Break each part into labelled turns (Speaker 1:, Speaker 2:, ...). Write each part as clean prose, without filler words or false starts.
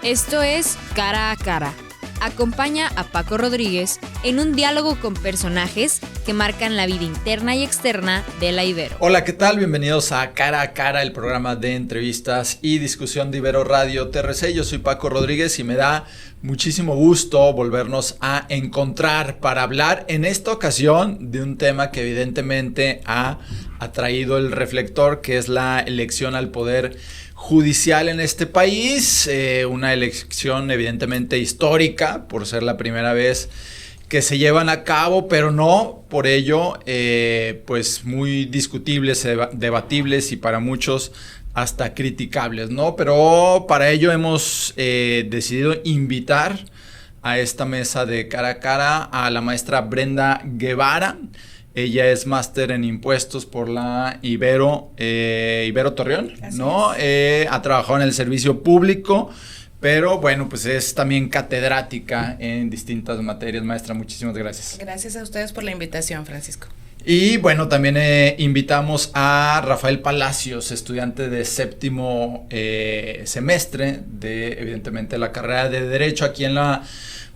Speaker 1: Esto es Cara a Cara. Acompaña a Paco Rodríguez en un diálogo con personajes que marcan la vida interna y externa de la Ibero.
Speaker 2: Hola, ¿qué tal? Bienvenidos a Cara, el programa de entrevistas y discusión de Ibero Radio TRC. Yo soy Paco Rodríguez y me da muchísimo gusto volvernos a encontrar para hablar en esta ocasión de un tema que evidentemente ha atraído el reflector, que es la elección al poder judicial en este país, una elección evidentemente histórica por ser la primera vez que se llevan a cabo, pero no por ello pues muy discutibles, debatibles y para muchos hasta criticables, ¿no? Pero para ello hemos decidido invitar a esta mesa de cara a cara a la maestra Brenda Guevara. Ella es máster en impuestos por la Ibero Torreón, ¿no? Ha trabajado en el servicio público, pero bueno, pues es también catedrática en distintas materias. Maestra, muchísimas gracias.
Speaker 3: Gracias a ustedes por la invitación, Francisco.
Speaker 2: Y bueno, también invitamos a Rafael Palacios, estudiante de séptimo semestre de, evidentemente, la carrera de Derecho aquí en la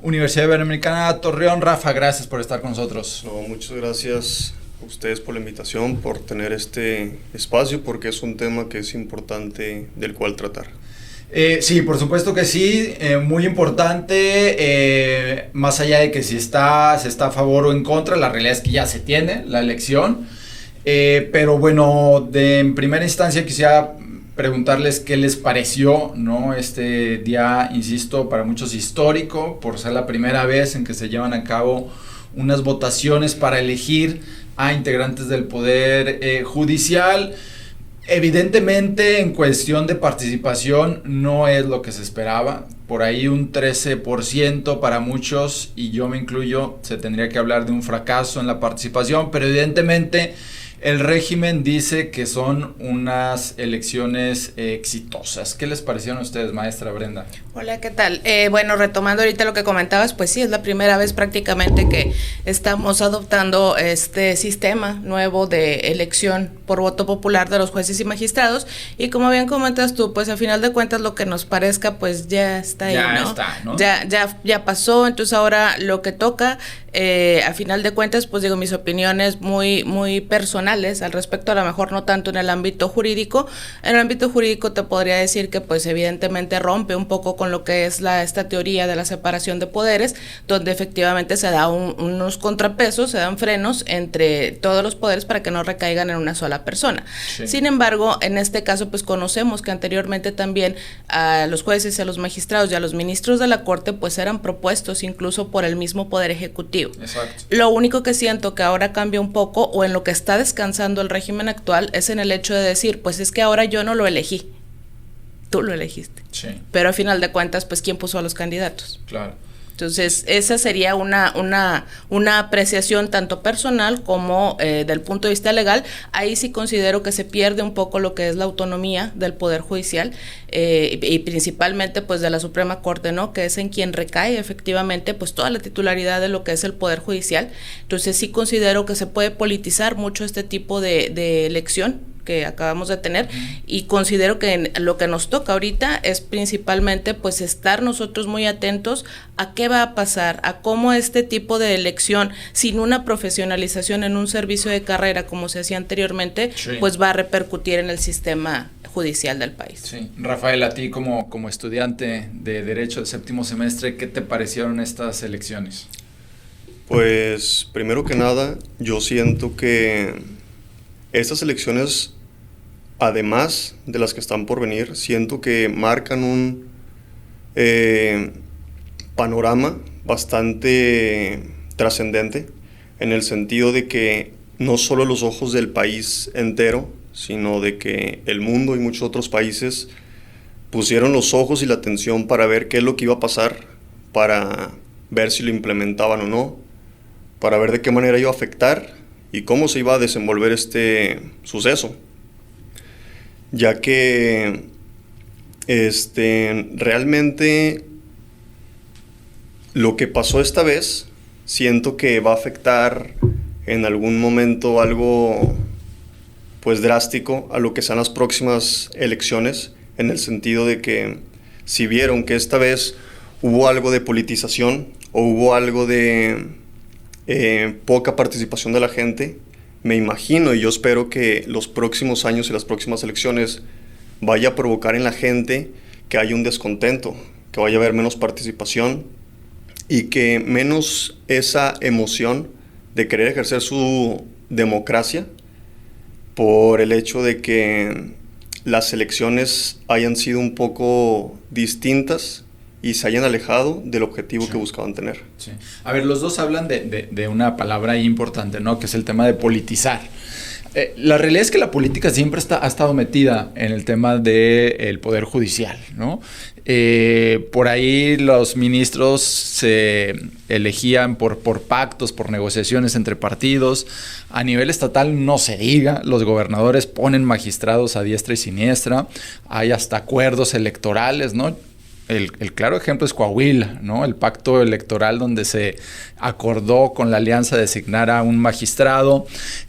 Speaker 2: Universidad Iberoamericana Torreón. Rafa, gracias por estar con nosotros.
Speaker 4: No, muchas gracias a ustedes por la invitación, por tener este espacio, porque es un tema que es importante del cual tratar.
Speaker 2: Sí, por supuesto que sí, muy importante, más allá de que si se está a favor o en contra, la realidad es que ya se tiene la elección, pero bueno, en primera instancia quisiera preguntarles qué les pareció, ¿no? Este día, insisto, para muchos histórico, por ser la primera vez en que se llevan a cabo unas votaciones para elegir a integrantes del Poder Judicial. Evidentemente, en cuestión de participación, no es lo que se esperaba. Por ahí un 13% para muchos, y yo me incluyo, se tendría que hablar de un fracaso en la participación, pero evidentemente el régimen dice que son unas elecciones exitosas. ¿Qué les parecieron a ustedes, maestra Brenda?
Speaker 3: Hola, ¿qué tal? Bueno, retomando ahorita lo que comentabas, pues sí, es la primera vez prácticamente que estamos adoptando este sistema nuevo de elección por voto popular de los jueces y magistrados, y como bien comentas tú, pues a final de cuentas lo que nos parezca, pues ya está ahí,
Speaker 2: ya
Speaker 3: ¿no?
Speaker 2: Está, ¿no?
Speaker 3: Ya pasó, entonces ahora lo que toca, a final de cuentas, pues digo, mis opiniones muy personales al respecto, a lo mejor no tanto en el ámbito jurídico. En el ámbito jurídico te podría decir que pues evidentemente rompe un poco con lo que es esta teoría de la separación de poderes, donde efectivamente se da unos contrapesos, se dan frenos entre todos los poderes para que no recaigan en una sola persona. Sí. Sin embargo, en este caso pues conocemos que anteriormente también a los jueces, a los magistrados y a los ministros de la Corte pues eran propuestos incluso por el mismo Poder Ejecutivo.
Speaker 2: Exacto.
Speaker 3: Lo único que siento que ahora cambia un poco, o en lo que está descansando el régimen actual, es en el hecho de decir, pues es que ahora yo no lo elegí, tú lo elegiste.
Speaker 2: Sí.
Speaker 3: Pero a final de cuentas, pues ¿quién puso a los candidatos?
Speaker 2: Claro.
Speaker 3: Entonces, esa sería una apreciación tanto personal como del punto de vista legal. Ahí sí considero que se pierde un poco lo que es la autonomía del Poder Judicial, y principalmente pues de la Suprema Corte, ¿no? Que es en quien recae efectivamente pues toda la titularidad de lo que es el Poder Judicial. Entonces sí considero que se puede politizar mucho este tipo de elección que acabamos de tener, y considero que lo que nos toca ahorita es principalmente pues estar nosotros muy atentos a qué va a pasar, a cómo este tipo de elección sin una profesionalización en un servicio de carrera como se hacía anteriormente, sí, pues va a repercutir en el sistema judicial del país.
Speaker 2: Sí. Rafael, a ti como estudiante de Derecho del séptimo semestre, ¿qué te parecieron estas elecciones?
Speaker 4: Pues primero que nada, yo siento que estas elecciones, además de las que están por venir, siento que marcan un panorama bastante trascendente, en el sentido de que no solo los ojos del país entero, sino de que el mundo y muchos otros países pusieron los ojos y la atención para ver qué es lo que iba a pasar, para ver si lo implementaban o no, para ver de qué manera iba a afectar y cómo se iba a desenvolver este suceso, ya que realmente lo que pasó esta vez siento que va a afectar en algún momento algo pues drástico a lo que sean las próximas elecciones, en el sentido de que si vieron que esta vez hubo algo de politización o hubo algo de poca participación de la gente, me imagino y yo espero que los próximos años y las próximas elecciones vaya a provocar en la gente que haya un descontento, que vaya a haber menos participación y que menos esa emoción de querer ejercer su democracia por el hecho de que las elecciones hayan sido un poco distintas y se hayan alejado del objetivo que buscaban tener.
Speaker 2: Sí. A ver, los dos hablan de una palabra importante, ¿no? Que es el tema de politizar. La realidad es que la política siempre ha estado metida en el tema del poder judicial, ¿no? Por ahí los ministros se elegían por pactos, por negociaciones entre partidos. A nivel estatal no se diga, los gobernadores ponen magistrados a diestra y siniestra, hay hasta acuerdos electorales, ¿no? El claro ejemplo es Coahuila, ¿no? El pacto electoral donde se acordó con la alianza designar a un magistrado,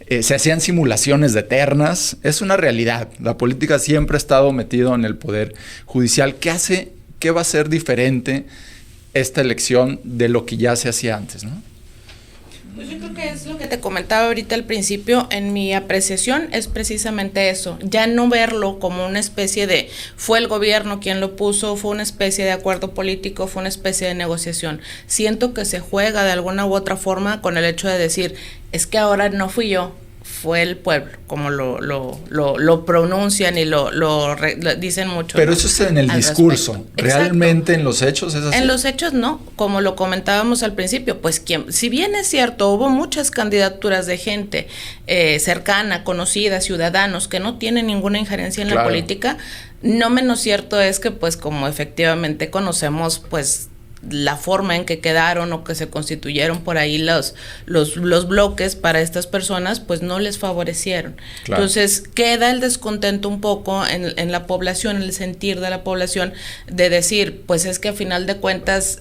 Speaker 2: se hacían simulaciones de ternas, es una realidad. La política siempre ha estado metido en el poder judicial. ¿Qué va a ser diferente esta elección de lo que ya se hacía antes, ¿no?
Speaker 3: Pues yo creo que es lo que te comentaba ahorita al principio, en mi apreciación es precisamente eso, ya no verlo como una especie de fue el gobierno quien lo puso, fue una especie de acuerdo político, fue una especie de negociación. Siento que se juega de alguna u otra forma con el hecho de decir, es que ahora no fui yo, fue el pueblo, como lo pronuncian y lo dicen mucho.
Speaker 2: Pero
Speaker 3: ¿no?
Speaker 2: eso es en el discurso. Realmente en los hechos es así.
Speaker 3: En los hechos no, como lo comentábamos al principio, pues si bien es cierto, hubo muchas candidaturas de gente cercana, conocida, ciudadanos que no tienen ninguna injerencia en la política, no menos cierto es que pues como efectivamente conocemos pues la forma en que quedaron o que se constituyeron por ahí los bloques para estas personas, pues no les favorecieron. Claro. Entonces queda el descontento un poco en la población, en el sentir de la población, de decir, pues es que a final de cuentas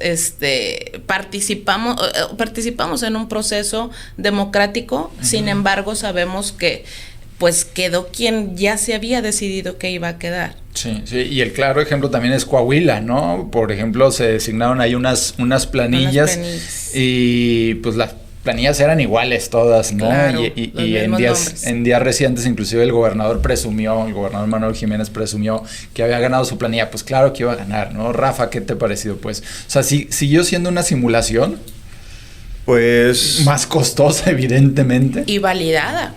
Speaker 3: participamos en un proceso democrático, sin embargo sabemos que pues quedó quien ya se había decidido que iba a quedar.
Speaker 2: Sí, y el claro ejemplo también es Coahuila, ¿no? Por ejemplo, se designaron ahí unas planillas y pues las planillas eran iguales todas, ¿no?
Speaker 3: Claro,
Speaker 2: y en días recientes inclusive el gobernador Manuel Jiménez presumió que había ganado su planilla. Pues claro que iba a ganar, ¿no? Rafa, ¿qué te ha parecido? Pues, o sea, siguió siendo una simulación.
Speaker 4: Pues...
Speaker 2: más costosa, evidentemente.
Speaker 3: Y validada.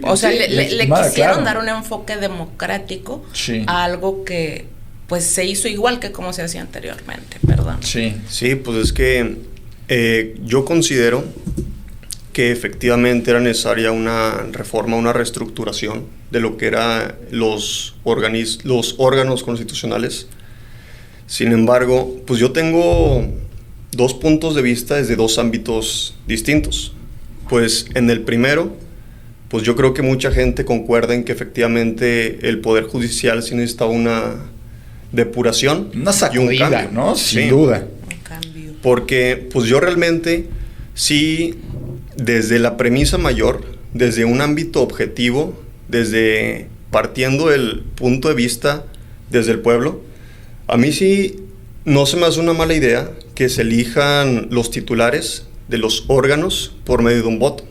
Speaker 3: O sea, le quisieron dar un enfoque democrático a algo que pues se hizo igual que como se hacía anteriormente, perdón.
Speaker 4: Sí, pues es que yo considero que efectivamente era necesaria una reforma, una reestructuración de lo que eran los órganos constitucionales. Sin embargo, pues yo tengo dos puntos de vista desde dos ámbitos distintos. Pues en el primero, pues yo creo que mucha gente concuerda en que efectivamente el Poder Judicial sí necesita una depuración.
Speaker 2: Una sacudida,
Speaker 4: y un cambio,
Speaker 2: ¿no? Sin duda.
Speaker 3: Un cambio.
Speaker 4: Porque pues yo realmente sí, desde la premisa mayor, desde un ámbito objetivo, desde partiendo el punto de vista desde el pueblo, a mí sí no se me hace una mala idea que se elijan los titulares de los órganos por medio de un voto,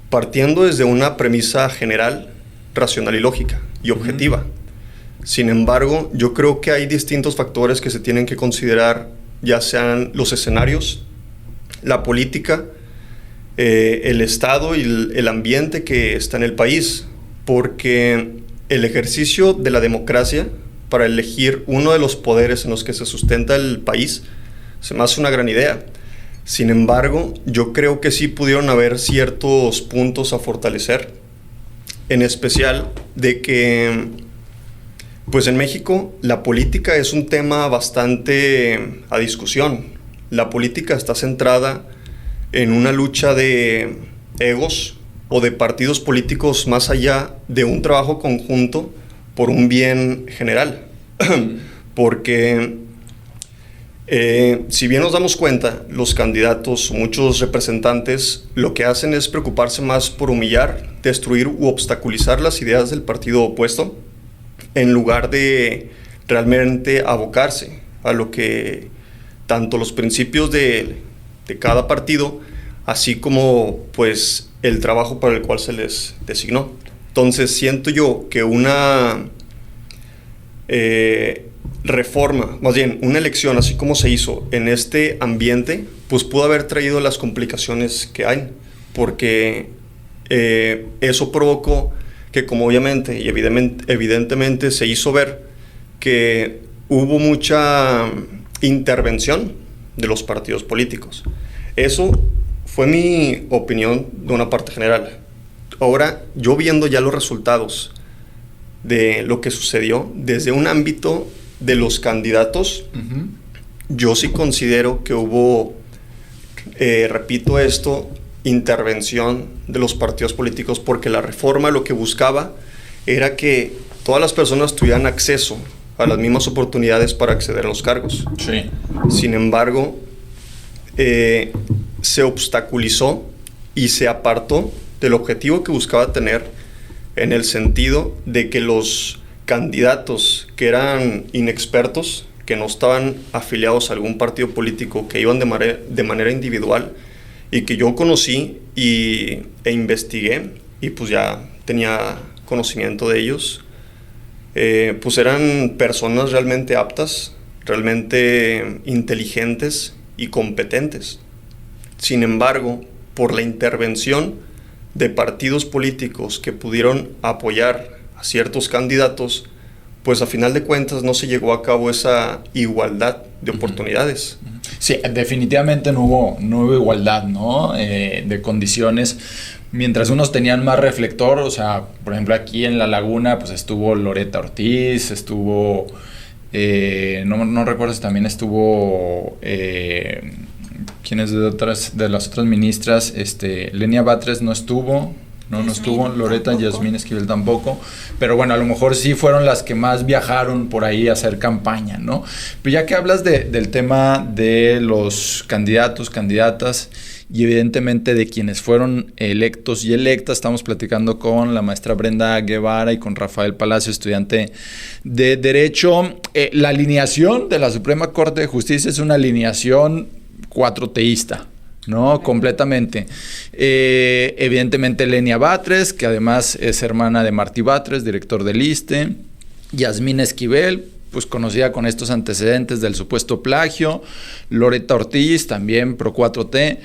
Speaker 4: partiendo desde una premisa general, racional y lógica y objetiva. Sin embargo, yo creo que hay distintos factores que se tienen que considerar, ya sean los escenarios, la política, el Estado y el ambiente que está en el país, porque el ejercicio de la democracia para elegir uno de los poderes en los que se sustenta el país se me hace una gran idea. Sin embargo, yo creo que sí pudieron haber ciertos puntos a fortalecer, en especial de que, pues en México, la política es un tema bastante a discusión. La política está centrada en una lucha de egos o de partidos políticos más allá de un trabajo conjunto por un bien general. Porque si bien nos damos cuenta, los candidatos, muchos representantes, lo que hacen es preocuparse más por humillar, destruir u obstaculizar las ideas del partido opuesto, en lugar de realmente abocarse a lo que tanto los principios de cada partido, así como pues el trabajo para el cual se les designó. Entonces siento yo que una reforma, más bien una elección así como se hizo en este ambiente, pues pudo haber traído las complicaciones que hay, porque eso provocó que, como obviamente y evidentemente se hizo ver, que hubo mucha intervención de los partidos políticos. Eso fue mi opinión de una parte general. Ahora, yo viendo ya los resultados de lo que sucedió desde un ámbito de los candidatos, yo sí considero que hubo, repito esto, intervención de los partidos políticos, porque la reforma lo que buscaba era que todas las personas tuvieran acceso a las mismas oportunidades para acceder a los cargos.
Speaker 2: Sí.
Speaker 4: Sin embargo, se obstaculizó y se apartó del objetivo que buscaba tener, en el sentido de que los candidatos que eran inexpertos, que no estaban afiliados a algún partido político, que iban de manera individual y que yo conocí e investigué y pues ya tenía conocimiento de ellos, pues eran personas realmente aptas, realmente inteligentes y competentes. Sin embargo, por la intervención de partidos políticos que pudieron apoyar a ciertos candidatos, pues a final de cuentas no se llegó a cabo esa igualdad de oportunidades.
Speaker 2: Sí, definitivamente no hubo igualdad, ¿no? De condiciones. Mientras unos tenían más reflector, o sea, por ejemplo aquí en La Laguna pues estuvo Loretta Ortiz, estuvo, no recuerdo si también estuvo, ¿quiénes de las otras ministras? Lenia Batres no estuvo. No estuvo, Loretta, Yasmín Esquivel tampoco, pero bueno, a lo mejor sí fueron las que más viajaron por ahí a hacer campaña, ¿no? Pero ya que hablas del tema de los candidatos, candidatas, y evidentemente de quienes fueron electos y electas, estamos platicando con la maestra Brenda Guevara y con Rafael Palacio, estudiante de Derecho. La alineación de la Suprema Corte de Justicia es una alineación cuatroteísta, ¿no? Completamente. Evidentemente Lenia Batres, que además es hermana de Martí Batres, director del ISSSTE. Yasmín Esquivel, pues conocida con estos antecedentes del supuesto plagio. Loretta Ortiz, también pro 4T.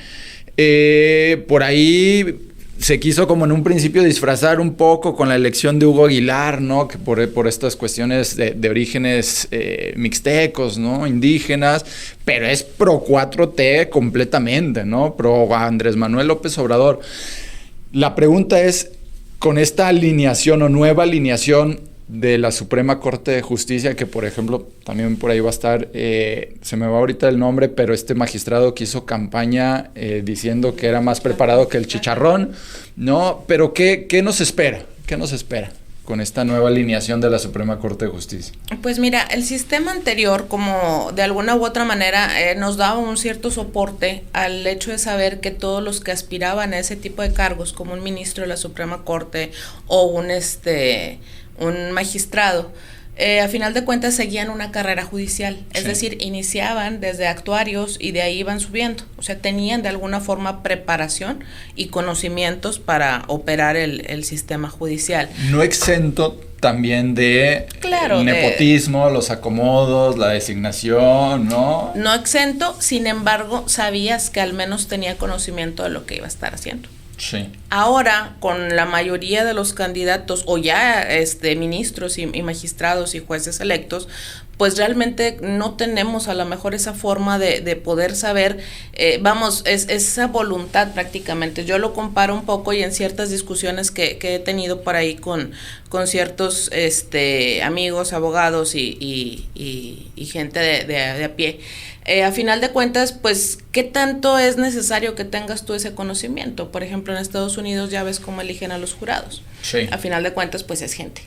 Speaker 2: Por ahí se quiso como en un principio disfrazar un poco con la elección de Hugo Aguilar, ¿no? Que por estas cuestiones de orígenes mixtecos, ¿no? Indígenas, pero es pro 4T completamente, ¿no? Pro Andrés Manuel López Obrador. La pregunta es, con esta alineación o nueva alineación de la Suprema Corte de Justicia, que por ejemplo también por ahí va a estar, se me va ahorita el nombre, pero este magistrado que hizo campaña diciendo que era más preparado que el chicharrón, ¿no? Pero ¿qué nos espera? ¿Qué nos espera con esta nueva alineación de la Suprema Corte de Justicia?
Speaker 3: Pues mira, el sistema anterior, como de alguna u otra manera, nos daba un cierto soporte al hecho de saber que todos los que aspiraban a ese tipo de cargos, como un ministro de la Suprema Corte o un magistrado, a final de cuentas seguían una carrera judicial, es decir, iniciaban desde actuarios y de ahí iban subiendo, o sea, tenían de alguna forma preparación y conocimientos para operar el sistema judicial.
Speaker 2: No exento también de nepotismo, los acomodos, la designación, ¿no?
Speaker 3: No exento, sin embargo, sabías que al menos tenía conocimiento de lo que iba a estar haciendo.
Speaker 2: Sí.
Speaker 3: Ahora, con la mayoría de los candidatos o ya ministros y magistrados y jueces electos, pues realmente no tenemos a lo mejor esa forma de poder saber, es esa voluntad prácticamente. Yo lo comparo un poco y en ciertas discusiones que he tenido por ahí con ciertos amigos, abogados y gente de a pie. A final de cuentas, pues, ¿qué tanto es necesario que tengas tú ese conocimiento? Por ejemplo, en Estados Unidos ya ves cómo eligen a los jurados.
Speaker 2: Sí.
Speaker 3: A final de cuentas, pues es gente.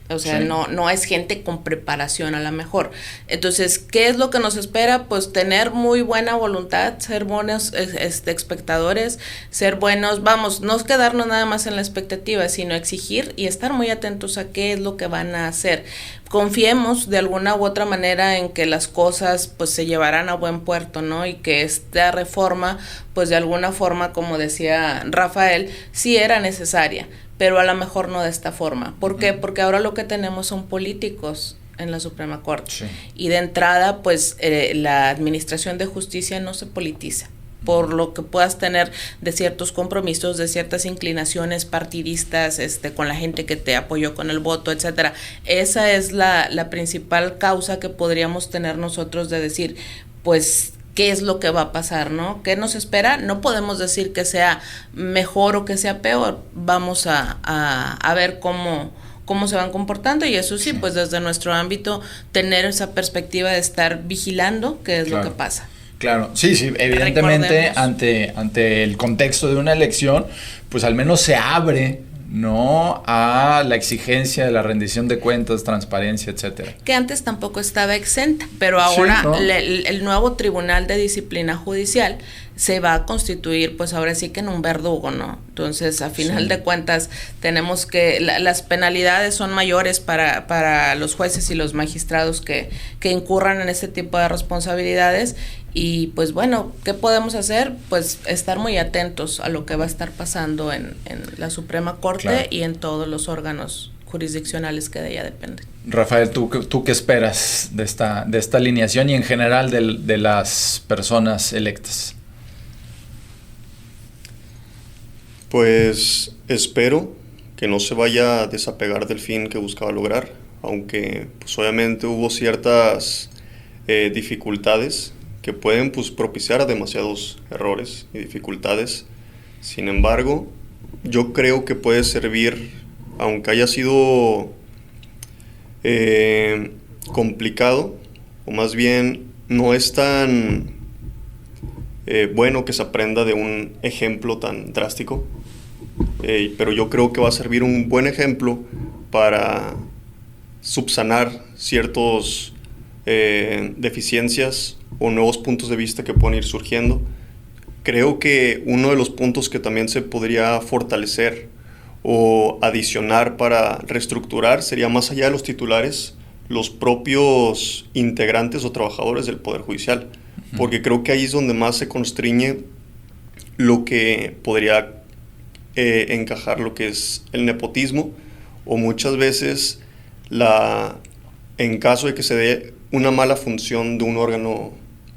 Speaker 3: O sea,
Speaker 2: sí,
Speaker 3: no es gente con preparación a lo mejor. Entonces, ¿qué es lo que nos espera? Pues tener muy buena voluntad, ser buenos espectadores, ser buenos, no quedarnos nada más en la expectativa, sino exigir y estar muy atentos a qué es lo que van a hacer. confiemos de alguna u otra manera en que las cosas pues se llevarán a buen puerto, ¿no? Y que esta reforma pues de alguna forma, como decía Rafael, sí era necesaria, pero a lo mejor no de esta forma. ¿Por qué? Porque ahora lo que tenemos son políticos en la Suprema Corte. Sí. Y de entrada pues la administración de justicia no se politiza, por lo que puedas tener de ciertos compromisos, de ciertas inclinaciones partidistas, con la gente que te apoyó con el voto, etcétera. Esa es la principal causa que podríamos tener nosotros de decir, pues, ¿qué es lo que va a pasar, no? ¿Qué nos espera? No podemos decir que sea mejor o que sea peor. Vamos a ver cómo se van comportando, y eso sí, pues desde nuestro ámbito, tener esa perspectiva de estar vigilando qué es lo que pasa.
Speaker 2: Claro, sí, evidentemente ante el contexto de una elección, pues al menos se abre, ¿no?, a la exigencia de la rendición de cuentas, transparencia, etcétera.
Speaker 3: Que antes tampoco estaba exenta, pero ahora sí, ¿no? el nuevo Tribunal de Disciplina Judicial se va a constituir, pues ahora sí que en un verdugo, ¿no? Entonces, a final de cuentas, tenemos que, las penalidades son mayores para los jueces y los magistrados que incurran en este tipo de responsabilidades. Y pues bueno, ¿qué podemos hacer? Pues estar muy atentos a lo que va a estar pasando en la Suprema Corte y en todos los órganos jurisdiccionales que de ella dependen.
Speaker 2: Rafael, ¿tú qué esperas de esta alineación y en general de las personas electas?
Speaker 4: Pues espero que no se vaya a desapegar del fin que buscaba lograr, aunque pues obviamente hubo ciertas dificultades que pueden pues propiciar a demasiados errores y dificultades. Sin embargo, yo creo que puede servir, aunque haya sido complicado, o más bien no es tan bueno que se aprenda de un ejemplo tan drástico, pero yo creo que va a servir un buen ejemplo para subsanar ciertos deficiencias o nuevos puntos de vista que pueden ir surgiendo. Creo que uno de los puntos que también se podría fortalecer o adicionar para reestructurar sería, más allá de los titulares, los propios integrantes o trabajadores del Poder Judicial, porque creo que ahí es donde más se constriñe lo que podría encajar lo que es el nepotismo, o muchas veces en caso de que se dé una mala función de un órgano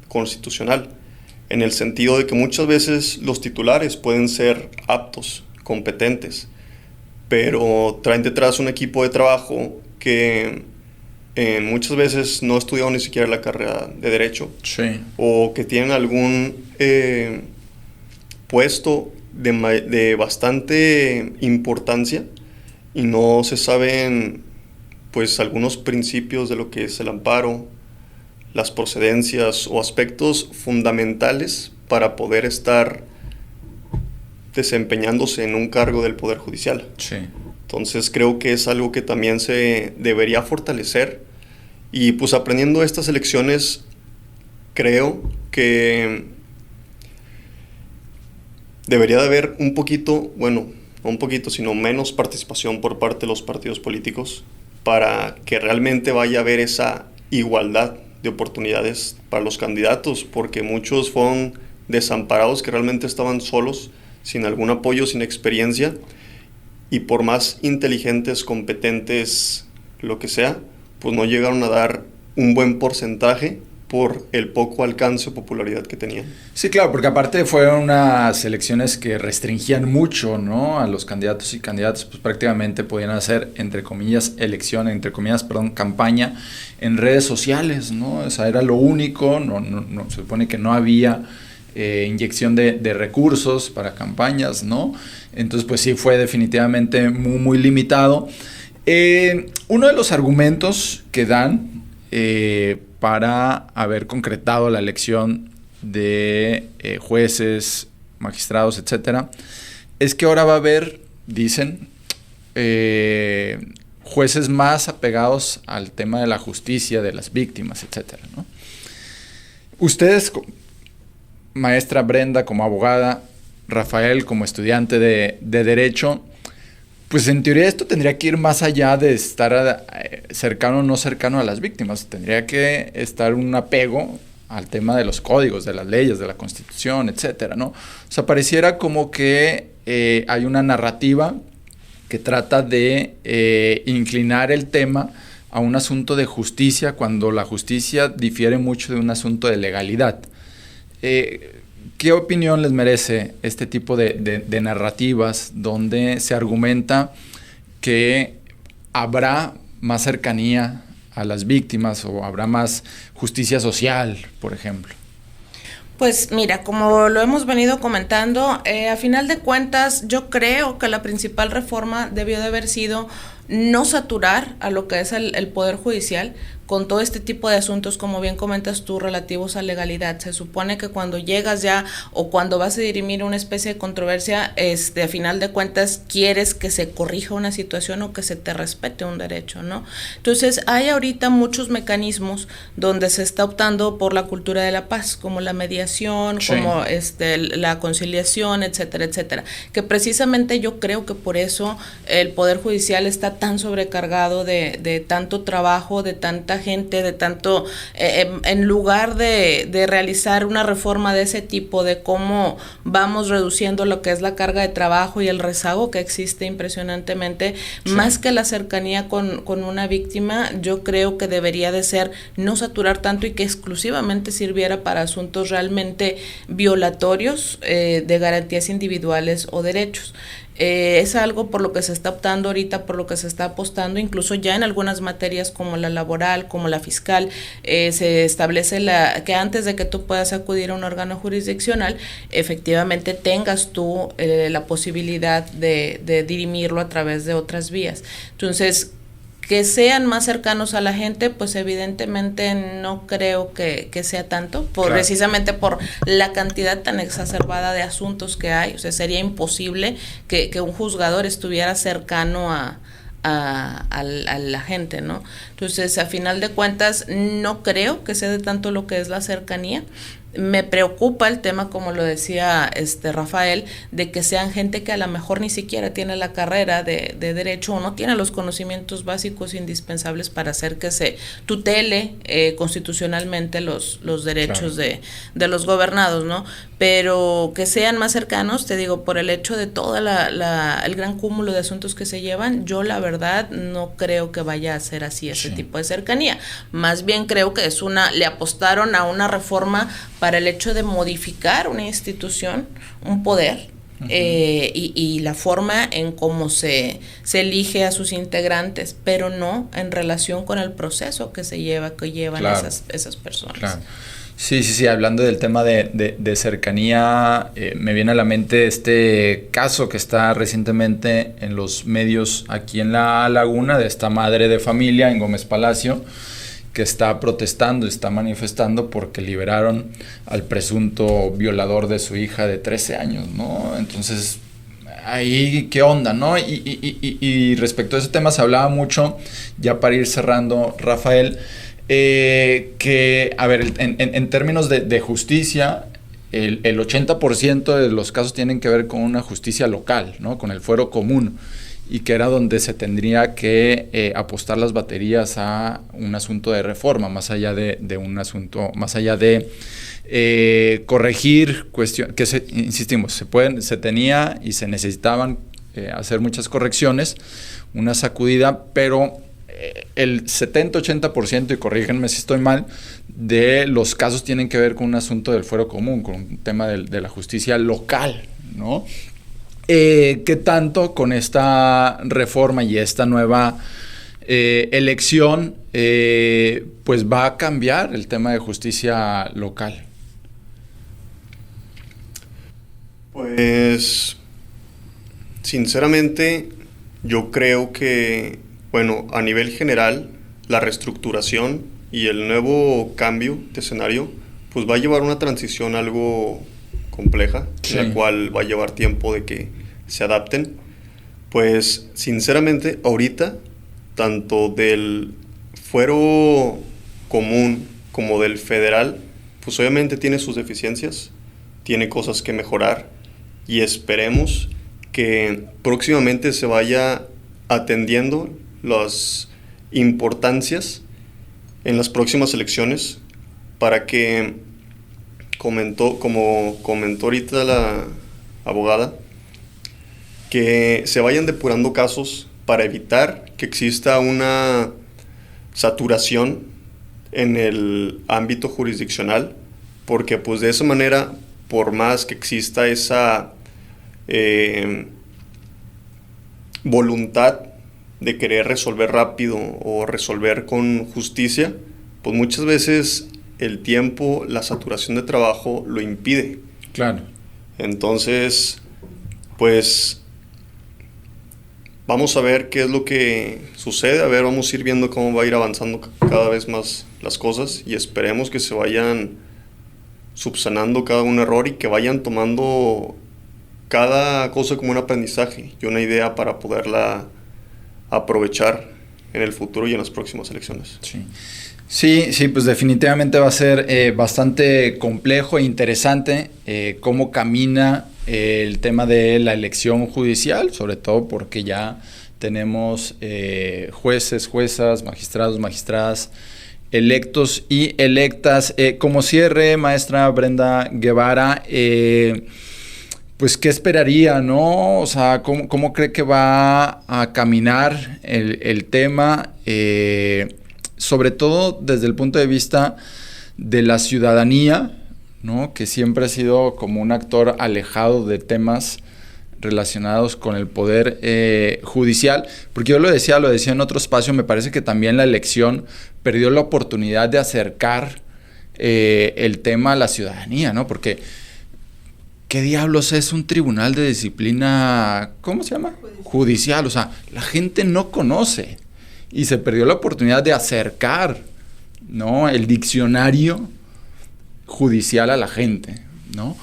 Speaker 4: constitucional, en el sentido de que muchas veces los titulares pueden ser aptos, competentes, pero traen detrás un equipo de trabajo que muchas veces no estudiaron ni siquiera la carrera de Derecho, o que tienen algún puesto de bastante importancia y no se saben pues algunos principios de lo que es el amparo, las procedencias o aspectos fundamentales para poder estar desempeñándose en un cargo del Poder Judicial. Entonces creo que es algo que también se debería fortalecer, y pues aprendiendo estas elecciones creo que debería de haber un poquito, bueno, no un poquito, sino menos participación por parte de los partidos políticos para que realmente vaya a haber esa igualdad de oportunidades para los candidatos, porque muchos fueron desamparados que realmente estaban solos, sin algún apoyo, sin experiencia, y por más inteligentes, competentes, lo que sea, pues no llegaron a dar un buen porcentaje por el poco alcance o popularidad que tenían.
Speaker 2: Sí, claro, porque aparte fueron unas elecciones que restringían mucho, ¿no?, a los candidatos y candidatas, pues prácticamente podían hacer, entre comillas, campaña en redes sociales, ¿no? O sea, era lo único, no se supone que no había inyección de recursos para campañas, ¿no? Entonces, pues sí, fue definitivamente muy, muy limitado. Uno de los argumentos que dan para haber concretado la elección de jueces, magistrados, etcétera, es que ahora va a haber, dicen, jueces más apegados al tema de la justicia, de las víctimas, etcétera, ¿no? Ustedes, maestra Brenda como abogada, Rafael como estudiante de Derecho, Pues en teoría esto tendría que ir más allá de estar cercano o no cercano a las víctimas. Tendría que estar un apego al tema de los códigos, de las leyes, de la Constitución, etcétera, ¿no? O sea, pareciera como que hay una narrativa que trata de inclinar el tema a un asunto de justicia cuando la justicia difiere mucho de un asunto de legalidad. ¿Qué opinión les merece este tipo de narrativas donde se argumenta que habrá más cercanía a las víctimas o habrá más justicia social, por ejemplo?
Speaker 3: Pues mira, como lo hemos venido comentando, a final de cuentas yo creo que la principal reforma debió de haber sido no saturar a lo que es el Poder Judicial con todo este tipo de asuntos, como bien comentas tú, relativos a legalidad. Se supone que cuando llegas ya o cuando vas a dirimir una especie de controversia, a final de cuentas quieres que se corrija una situación o que se te respete un derecho, ¿no? Entonces hay ahorita muchos mecanismos donde se está optando por la cultura de la paz, como la mediación, sí, como la conciliación, etcétera, etcétera, que precisamente yo creo que por eso el Poder Judicial está tan sobrecargado de tanto trabajo, de tanta gente, de tanto, en lugar de realizar una reforma de ese tipo, de cómo vamos reduciendo lo que es la carga de trabajo y el rezago que existe impresionantemente, sí, más que la cercanía con una víctima, yo creo que debería de ser no saturar tanto y que exclusivamente sirviera para asuntos realmente violatorios de garantías individuales o derechos. Es algo por lo que se está optando ahorita, por lo que se está apostando, incluso ya en algunas materias como la laboral, como la fiscal, se establece que antes de que tú puedas acudir a un órgano jurisdiccional, efectivamente tengas tú la posibilidad de dirimirlo a través de otras vías. Entonces, que sean más cercanos a la gente, pues evidentemente no creo que sea tanto, claro, precisamente por la cantidad tan exacerbada de asuntos que hay. O sea, sería imposible que un juzgador estuviera cercano a la gente, ¿no? Entonces, a final de cuentas, no creo que sea de tanto lo que es la cercanía. Me preocupa el tema, como lo decía Rafael, de que sean gente que a lo mejor ni siquiera tiene la carrera de derecho o no tiene los conocimientos básicos indispensables para hacer que se tutele constitucionalmente los derechos, claro, de los gobernados, ¿no? Pero que sean más cercanos, te digo, por el hecho de todo el gran cúmulo de asuntos que se llevan, yo la verdad no creo que vaya a ser así ese, sí, tipo de cercanía. Más bien creo que le apostaron a una reforma para el hecho de modificar una institución, un poder, uh-huh, y la forma en cómo se elige a sus integrantes, pero no en relación con el proceso que llevan, claro, esas personas.
Speaker 2: Claro. Sí, hablando del tema de cercanía, me viene a la mente este caso que está recientemente en los medios aquí en La Laguna, de esta madre de familia en Gómez Palacio, que está protestando, está manifestando porque liberaron al presunto violador de su hija de 13 años, ¿no? Entonces, ahí, ¿qué onda, no? Y respecto a ese tema se hablaba mucho, ya para ir cerrando, Rafael, que, a ver, en términos de justicia, el 80% de los casos tienen que ver con una justicia local, ¿no? Con el fuero común, y que era donde se tendría que apostar las baterías a un asunto de reforma, más allá de un asunto, más allá de corregir cuestiones, que insistimos, se tenía y se necesitaban hacer muchas correcciones, una sacudida, pero el 70-80%, y corrígenme si estoy mal, de los casos tienen que ver con un asunto del fuero común, con un tema de la justicia local, ¿no? ¿Qué tanto con esta reforma y esta nueva elección pues va a cambiar el tema de justicia local?
Speaker 4: Pues sinceramente yo creo que, bueno, a nivel general, la reestructuración y el nuevo cambio de escenario pues va a llevar una transición algo compleja, sí, en la cual va a llevar tiempo de que se adapten. Pues sinceramente ahorita, tanto del fuero común como del federal, pues obviamente tiene sus deficiencias, tiene cosas que mejorar, y esperemos que próximamente se vaya atendiendo las importancias en las próximas elecciones para que, como comentó ahorita la abogada, que se vayan depurando casos para evitar que exista una saturación en el ámbito jurisdiccional, porque pues de esa manera, por más que exista esa voluntad de querer resolver rápido o resolver con justicia, pues muchas veces el tiempo, la saturación de trabajo lo impide.
Speaker 2: Claro.
Speaker 4: Entonces, pues vamos a ver qué es lo que sucede, vamos a ir viendo cómo va a ir avanzando cada vez más las cosas y esperemos que se vayan subsanando cada un error y que vayan tomando cada cosa como un aprendizaje y una idea para poderla aprovechar en el futuro y en las próximas elecciones.
Speaker 2: Sí, pues definitivamente va a ser bastante complejo e interesante cómo camina el tema de la elección judicial, sobre todo porque ya tenemos jueces, juezas, magistrados, magistradas electos y electas. Como cierre, maestra Brenda Guevara, pues, ¿qué esperaría, no? O sea, ¿cómo cree que va a caminar el tema? Sobre todo desde el punto de vista de la ciudadanía, ¿no? Que siempre ha sido como un actor alejado de temas relacionados con el poder judicial. Porque yo lo decía en otro espacio, me parece que también la elección perdió la oportunidad de acercar el tema a la ciudadanía, ¿no? Porque ¿qué diablos es un tribunal de disciplina? ¿Cómo se llama? Judicial. O sea, la gente no conoce. Y se perdió la oportunidad de acercar, ¿no?, el diccionario judicial a la gente, ¿no?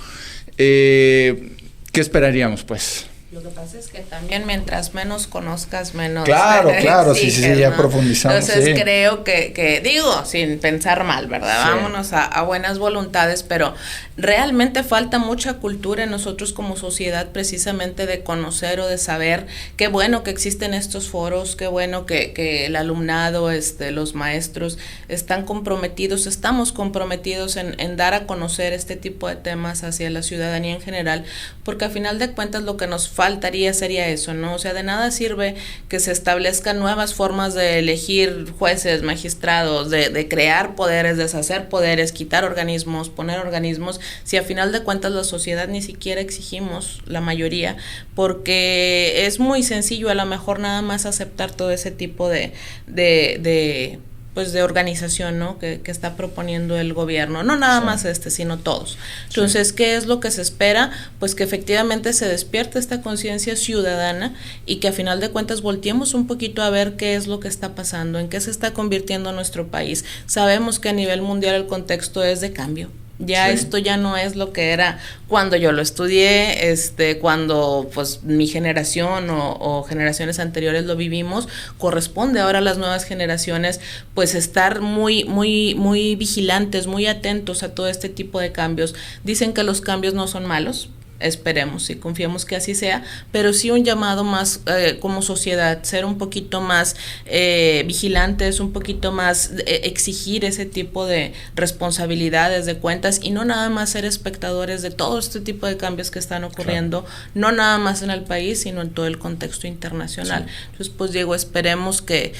Speaker 2: ¿Qué esperaríamos, pues?
Speaker 3: Lo que pasa es que también mientras menos conozcas, menos...
Speaker 2: Claro, sí, ya
Speaker 3: ¿no?
Speaker 2: profundizamos.
Speaker 3: Entonces creo que digo, sin pensar mal, ¿verdad? Sí. Vámonos a buenas voluntades, pero realmente falta mucha cultura en nosotros como sociedad precisamente de conocer o de saber. Qué bueno que existen estos foros, qué bueno que el alumnado, los maestros están comprometidos, estamos comprometidos en dar a conocer este tipo de temas hacia la ciudadanía en general, porque a final de cuentas lo que nos faltaría sería eso, ¿no? O sea, de nada sirve que se establezcan nuevas formas de elegir jueces, magistrados, de crear poderes, deshacer poderes, quitar organismos, poner organismos, si a final de cuentas la sociedad ni siquiera exigimos, la mayoría, porque es muy sencillo a lo mejor nada más aceptar todo ese tipo de organización, ¿no? Que está proponiendo el gobierno, no nada más sino todos. Entonces, ¿qué es lo que se espera? Pues que efectivamente se despierte esta conciencia ciudadana y que a final de cuentas volteemos un poquito a ver qué es lo que está pasando, en qué se está convirtiendo nuestro país. Sabemos que a nivel mundial el contexto es de cambio. Ya esto ya no es lo que era cuando yo lo estudié, cuando pues mi generación o generaciones anteriores lo vivimos. Corresponde ahora a las nuevas generaciones pues estar muy vigilantes, muy atentos a todo este tipo de cambios. Dicen que los cambios no son malos. Esperemos y confiemos que así sea, pero sí un llamado más como sociedad, ser un poquito más vigilantes, un poquito más exigir ese tipo de responsabilidades, de cuentas, y no nada más ser espectadores de todo este tipo de cambios que están ocurriendo, no nada más en el país, sino en todo el contexto internacional. Entonces, pues digo, esperemos que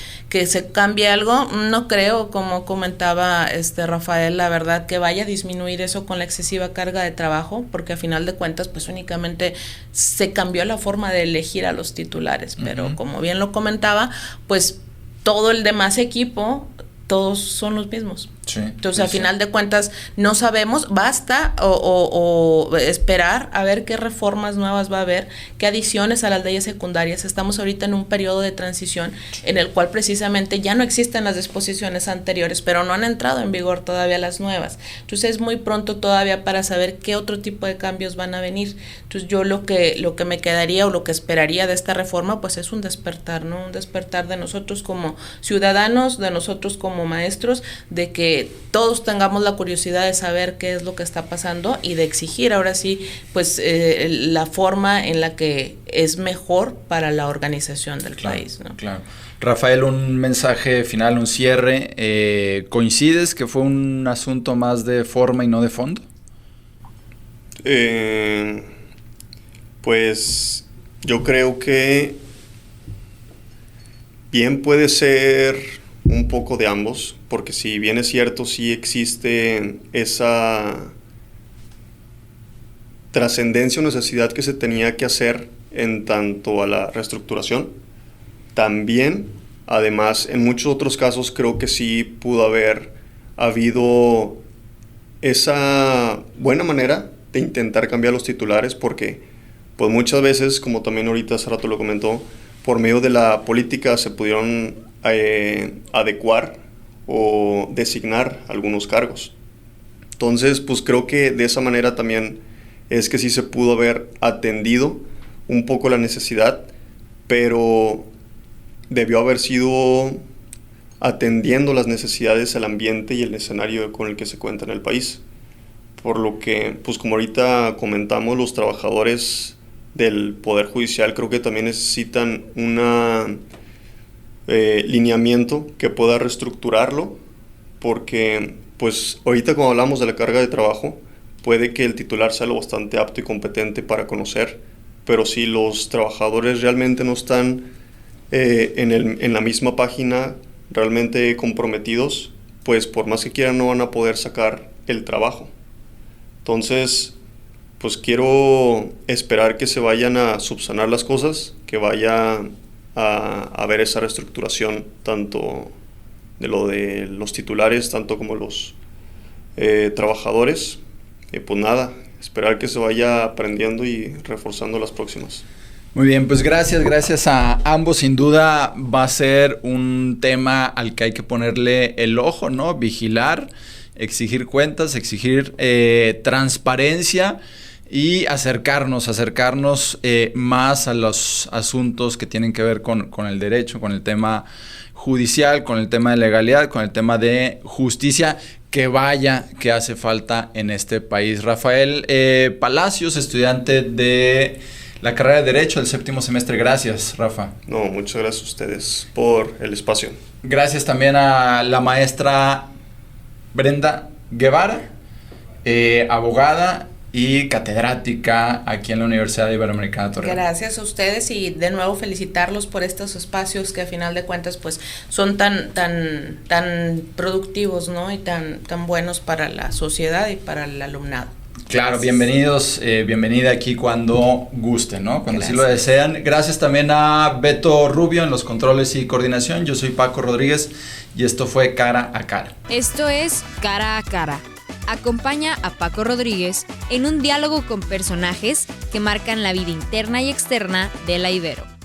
Speaker 3: se cambie algo. No creo, como comentaba Rafael, la verdad, que vaya a disminuir eso con la excesiva carga de trabajo, porque a final de cuentas pues únicamente se cambió la forma de elegir a los titulares, pero como bien lo comentaba, pues todo el demás equipo, todos son los mismos. Entonces, a final de cuentas, no sabemos, basta o esperar a ver qué reformas nuevas va a haber, qué adiciones a las leyes secundarias. Estamos ahorita en un periodo de transición en el cual precisamente ya no existen las disposiciones anteriores, pero no han entrado en vigor todavía las nuevas. Entonces, es muy pronto todavía para saber qué otro tipo de cambios van a venir. Entonces, yo lo que me quedaría o lo que esperaría de esta reforma, pues es un despertar, ¿no? Un despertar de nosotros como ciudadanos, de nosotros como maestros, de que que todos tengamos la curiosidad de saber qué es lo que está pasando y de exigir ahora sí, pues la forma en la que es mejor para la organización del país, ¿no?
Speaker 2: Claro. Rafael, un mensaje final, un cierre. ¿Coincides que fue un asunto más de forma y no de fondo?
Speaker 4: Pues yo creo que bien puede ser un poco de ambos, porque si bien es cierto, sí existe esa trascendencia o necesidad que se tenía que hacer en tanto a la reestructuración, también, además, en muchos otros casos creo que sí pudo haber habido esa buena manera de intentar cambiar los titulares, porque pues muchas veces, como también ahorita hace rato lo comentó, por medio de la política se pudieron adecuar o designar algunos cargos. Entonces, pues creo que de esa manera también es que sí se pudo haber atendido un poco la necesidad, pero debió haber sido atendiendo las necesidades, el ambiente y el escenario con el que se cuenta en el país. Por lo que, pues como ahorita comentamos, los trabajadores del Poder Judicial creo que también necesitan un lineamiento que pueda reestructurarlo, porque pues ahorita como hablamos de la carga de trabajo, puede que el titular sea lo bastante apto y competente para conocer, pero si los trabajadores realmente no están en la misma página, realmente comprometidos, pues por más que quieran no van a poder sacar el trabajo. Entonces, pues quiero esperar que se vayan a subsanar las cosas, que vaya a ver esa reestructuración tanto de lo de los titulares, tanto como los trabajadores. Pues nada, esperar que se vaya aprendiendo y reforzando las próximas.
Speaker 2: Muy bien, pues gracias a ambos. Sin duda va a ser un tema al que hay que ponerle el ojo, ¿no? Vigilar, exigir cuentas, exigir transparencia y acercarnos más a los asuntos que tienen que ver con el derecho, con el tema judicial, con el tema de legalidad, con el tema de justicia, que vaya que hace falta en este país. Rafael Palacios, estudiante de la carrera de Derecho del 7º semestre. Gracias, Rafa.
Speaker 4: No, muchas gracias a ustedes por el espacio.
Speaker 2: Gracias también a la maestra Brenda Guevara, abogada y catedrática aquí en la Universidad Iberoamericana de Torreón.
Speaker 3: Gracias a ustedes y de nuevo felicitarlos por estos espacios que a final de cuentas pues son tan productivos, ¿no? Y tan buenos para la sociedad y para el alumnado.
Speaker 2: Claro, bienvenidos, bienvenida aquí cuando gusten, ¿no? Cuando sí lo desean. Gracias también a Beto Rubio en los controles y coordinación. Yo soy Paco Rodríguez y esto fue Cara a Cara.
Speaker 1: Esto es Cara a Cara. Acompaña a Paco Rodríguez en un diálogo con personajes que marcan la vida interna y externa de la Ibero.